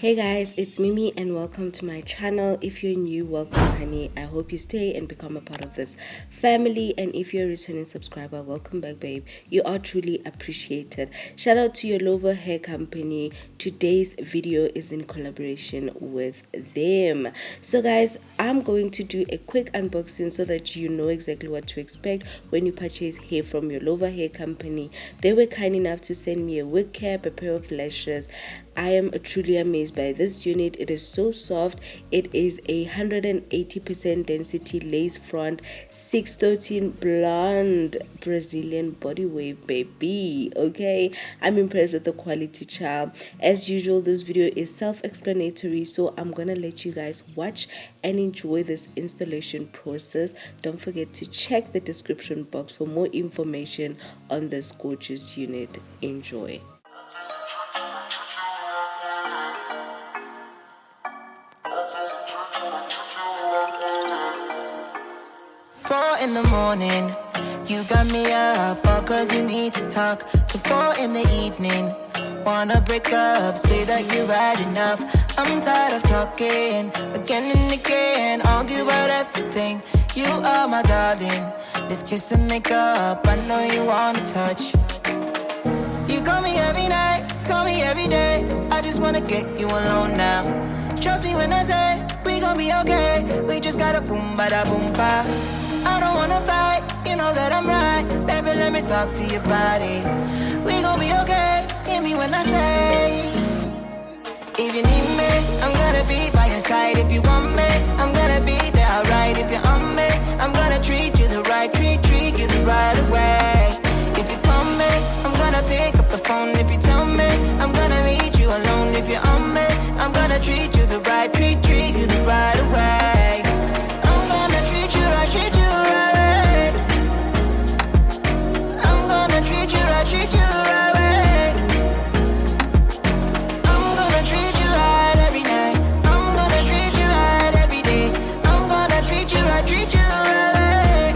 Hey guys, it's Mimi and welcome to my channel. If you're new, welcome honey. I hope you stay and become a part of this family, and if you're a returning subscriber, welcome back babe. You are truly appreciated. Shout out to Yolova hair company. Today's video is in collaboration with them. So guys, I'm going to do a quick unboxing so that you know exactly what to expect when you purchase hair from Yolova hair company. They were kind enough to send me a wig cap, a pair of lashes. I am truly amazed by this unit. It is so soft. It is a 180% density lace front 613 blonde Brazilian body wave baby. Okay, I'm impressed with the quality, child. As usual, this video is self-explanatory, so I'm gonna let you guys watch and enjoy this installation process. Don't forget to check the description box for more information on this gorgeous unit. Enjoy. 4 in the morning, you got me up, all cause you need to talk. To 4 in the evening, wanna break up, say that you've had enough. I'm tired of talking, again and again, argue about everything. You are my darling, let's kiss and make up, I know you wanna touch. You call me every night, call me every day, I just wanna get you alone now. Trust me when I say, we gon' be okay, we just gotta boom bada boom ba. I don't wanna fight, you know that I'm right. Baby, let me talk to your body. We gon' be okay, hear me when I say, if you need me, I'm gonna be by your side. If you want me, I'm gonna be there, alright. If you're on me, I'm gonna treat you the right, treat you the right way. If you call me, I'm gonna pick up the phone. If you tell me, I'm gonna meet you alone. If you're on me, I'm gonna treat you the right, treat you the right way. I'm gonna treat you right, treat you right. I'm gonna treat you right, treat you right. I'm gonna treat you right every night. I'm gonna treat you right every day. I'm gonna treat you right, treat you right.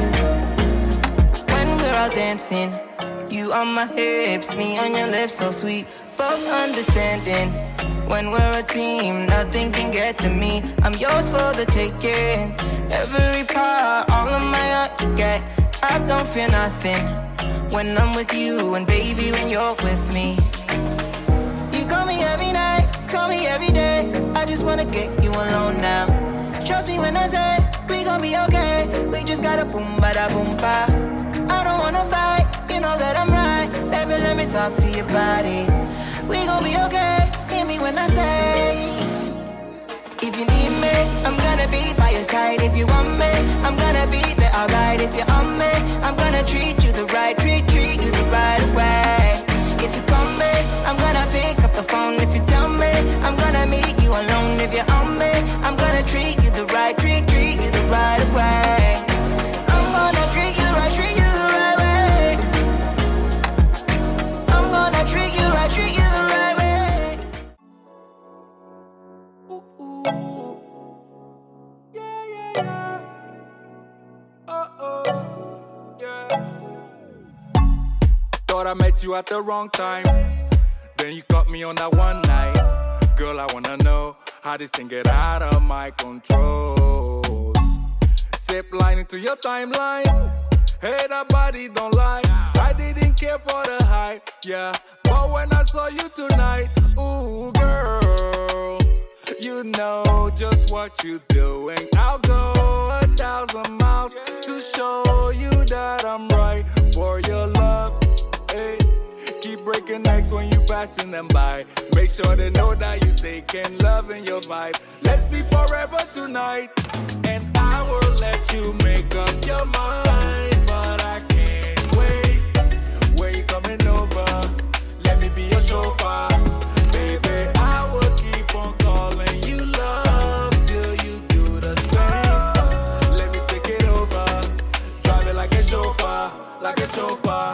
When we're out dancing, you on my hips, me on your lips, so sweet. Both understanding, when we're a team, nothing can get to me. I'm yours for the taking. Every part, all of my heart to get. I don't fear nothing when I'm with you, and baby, when you're with me. You call me every night, call me every day, I just wanna get you alone now. Trust me when I say, we gon' be okay, we just gotta boom bada boom ba. I don't wanna fight, you know that I'm right. Baby, let me talk to your body. We gon' be okay, hear me when I say, if you need me, I'm gonna be by your side. If you want me, I'm gonna be there, alright. If you're on me, I'm gonna treat you the right, treat you the right way. If you call me, I'm gonna pick up the phone. If you tell me, I'm gonna meet you alone. If you're on me, I'm gonna treat you the right, treat you the right way. I'm gonna treat you right, treat you the right way. I'm gonna treat you right, treat you the right way. Ooh, ooh. Yeah, yeah, yeah. Yeah. Thought I met you at the wrong time. Then you caught me on that one night. Girl, I wanna know how this thing get out of my control. Zip line into your timeline. Hey, that body don't lie. I didn't care for the hype, yeah. But when I saw you tonight, ooh, girl, you know just what you're doing. I'll go 1,000 miles to show you that I'm right for your love. Hey, keep breaking necks when you passing them by. Make sure they know that you taking love in your vibe. Let's be forever tonight, and I will let you make up your mind. But I can't wait. Where you coming over? Let me be your chauffeur. Baby, I will keep on calling you love till you do the same. Let me take it over. Drive it like a chauffeur, like a chauffeur.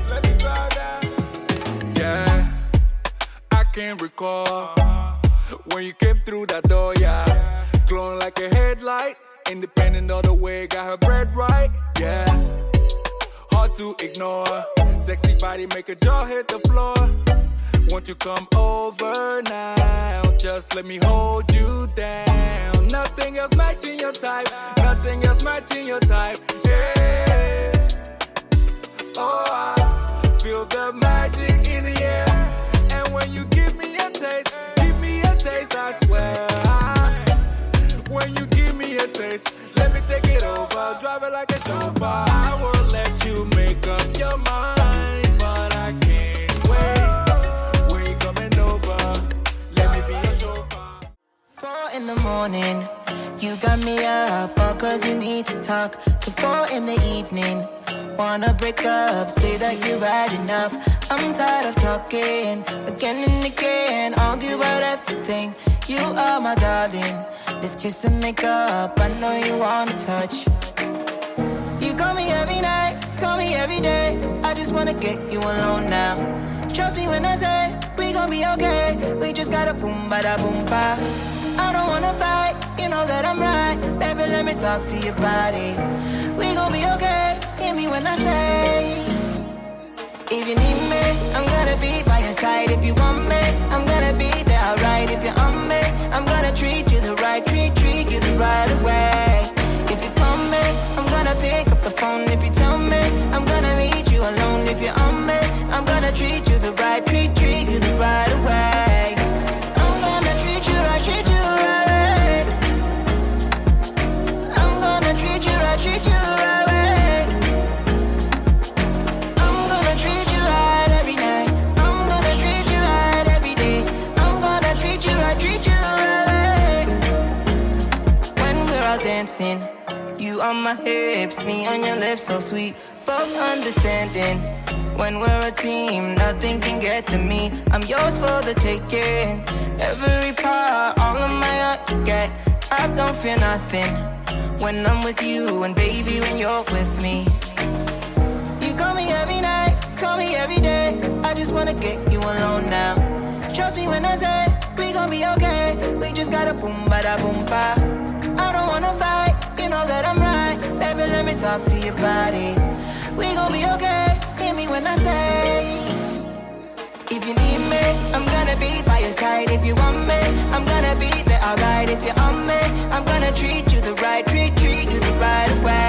Let me drive that. Yeah, I can't recall when you came through that door, yeah. Glowing like a headlight, independent all the way, got her bread right, yeah. to ignore. Sexy body make a jaw hit the floor. Won't you come over now? Just let me hold you down. Nothing else matching your type. Nothing else matching your type. Yeah. Oh, I feel the magic in the air. And when you give me a taste, I swear. When you give me a taste, let me take it over. Drive it like a chauffeur. I will let you make up your mind, but I can't wait. When you coming over, let me be a chauffeur. 4 in the morning, you got me up, all cause you need to talk. To 4 in the evening, wanna break up, say that you've had enough. I'm tired of talking, again and again, argue about everything. You are my darling, let's kiss and make up, I know you wanna touch. You call me every night, call me every day, I just wanna get you alone now. Trust me when I say, we gon' be okay, we just gotta boom bada boom ba. I don't wanna fight, you know that I'm right, baby let me talk to your body. We gon' be okay, hear me when I say, if you need me, I'm gonna be by your side. If you want me, I'm gonna be there, alright. If you're on me, I'm gonna treat you the right, treat you the right way. If you call me, I'm gonna pick up the phone. If you tell me, I'm gonna meet you alone. If you're on me, I'm gonna treat you the right, treat you the right way. I'm gonna treat you right, treat you the right way. I'm gonna treat you right, treat you the right way. Dancing, you on my hips, me on your lips, so sweet. Both understanding, when we're a team, nothing can get to me. I'm yours for the taking, every part, all of my heart you get. I don't fear nothing when I'm with you, and baby when you're with me. You call me every night, call me every day, I just wanna get you alone now. Trust me when I say, we gon' be okay, we just gotta boom bada boom ba. I don't wanna fight, you know that I'm right, baby let me talk to your body. We gon' be okay, hear me when I say, if you need me, I'm gonna be by your side. If you want me, I'm gonna be there, alright. If you're on me, I'm gonna treat you the right, treat you the right way.